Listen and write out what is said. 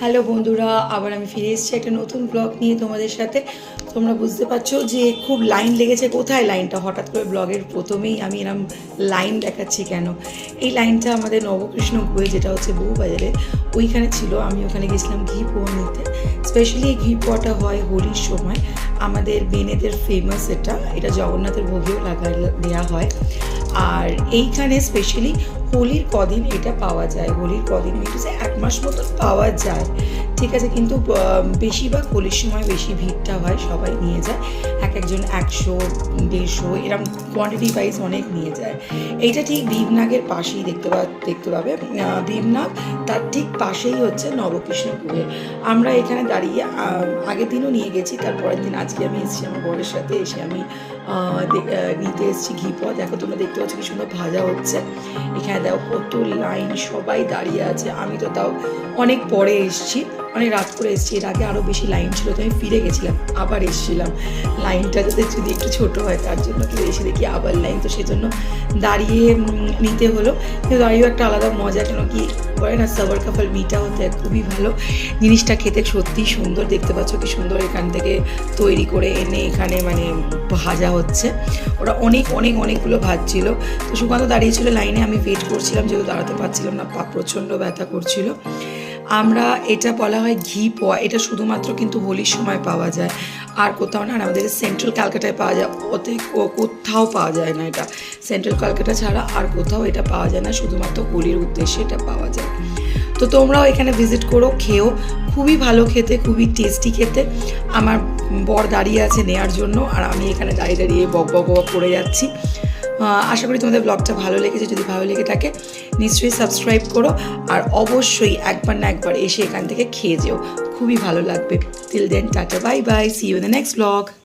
Hello বন্ধুরা, আবার আমি ফিরে এসেছি একটা নতুন ব্লগ নিয়ে তোমাদের সাথে। তোমরা বুঝতে পারছো যে খুব লাইন লেগেছে। কোথায় লাইনটা? হঠাৎ করে ব্লগের প্রথমেই আমি এরম লাইন দেখাচ্ছি কেন? এই লাইনটা আমাদের নবকৃষ্ণপুরে, যেটা হচ্ছে বউবাজারে, ওইখানে ছিল। আমি ওখানে গেছিলাম ঘি পোয়া নিতে। স্পেশালি এই ঘি পোয়াটা হয় হোলির সময়। আমাদের বেনেদের ফেমাস এটা জগন্নাথের ভোগেও দেওয়া হয়। আর এইখানে স্পেশালি হোলির কদিন এটা পাওয়া যায়। হোলির কদিন মিনস 1 মাস মতন পাওয়া যায়, ঠিক আছে। কিন্তু বেশিরভাগ হোলির সময় বেশি ভিড়টা হয়, সবাই নিয়ে যায়। একজন 100 150 এরকম কোয়ান্টিটি ওয়াইজ অনেক নিয়ে যায়। এইটা ঠিক ভীমনাগের পাশেই দেখতে পাবে। ভীমনাগ তার ঠিক পাশেই হচ্ছে নবকৃষ্ণপুরে। আমরা এখানে দাঁড়িয়ে আগের দিনও নিয়ে গেছি, তারপরের দিন আজকে আমি এসেছি আমার বরের সাথে। এসে আমি নিতে এসেছি ঘি পোয়া। দেখো, তোমরা দেখতে পাচ্ছ কি সুন্দর ভাজা হচ্ছে। এখানে দেখো কত লাইন, সবাই দাঁড়িয়ে আছে। আমি তো তাও অনেক পরে এসেছি, অনেক রাত করে এসেছি। এর আগে আরও বেশি লাইন ছিল, তো আমি ফিরে গেছিলাম, আবার এসেছিলাম। লাইনটা যাতে যদি একটু ছোটো হয় তার জন্য, কিন্তু এসে দেখি আবার লাইন, তো সেজন্য দাঁড়িয়ে নিতে হলো। কিন্তু দাঁড়িয়েও একটা আলাদা মজা, কেন কি বলে না, সবার কাপল মিটা হতে খুবই ভালো। জিনিসটা খেতে সত্যিই সুন্দর। দেখতে পাচ্ছ কি সুন্দর এখান থেকে তৈরি করে এনে এখানে মানে ভাজা হচ্ছে। ওরা অনেকগুলো ভাজছিল। তো সুকান্ত দাঁড়িয়েছিল লাইনে, আমি ওয়েট করছিলাম, যেহেতু দাঁড়াতে পারছিলাম না, পা প্রচণ্ড ব্যথা করছিল। আমরা এটা বলা হয় ঘি পোয়া। এটা শুধুমাত্র কিন্তু হোলির সময় পাওয়া যায়, আর কোথাও না। আমাদের সেন্ট্রাল ক্যালকাটায় পাওয়া যায়, ওতে কোথাও পাওয়া যায় না। এটা সেন্ট্রাল ক্যালকাটা ছাড়া আর কোথাও এটা পাওয়া যায় না, শুধুমাত্র হোলির উদ্দেশ্যে এটা পাওয়া যায়। তো তোমরাও এখানে ভিজিট করো, খেও। খুবই ভালো খেতে, খুবই টেস্টি খেতে। আমার বর দাঁড়িয়ে আছে নেওয়ার জন্য, আর আমি এখানে দাঁড়িয়ে বক করে যাচ্ছি। আশা করি তোমাদের ব্লগটা ভালো লেগেছে। যদি ভালো লেগে থাকে নিশ্চয়ই সাবস্ক্রাইব করো, আর অবশ্যই একবার না একবার এসে এখান থেকে খেয়ে যেও, খুবই ভালো লাগবে। Till then, tata, bye bye, see you in the next blog.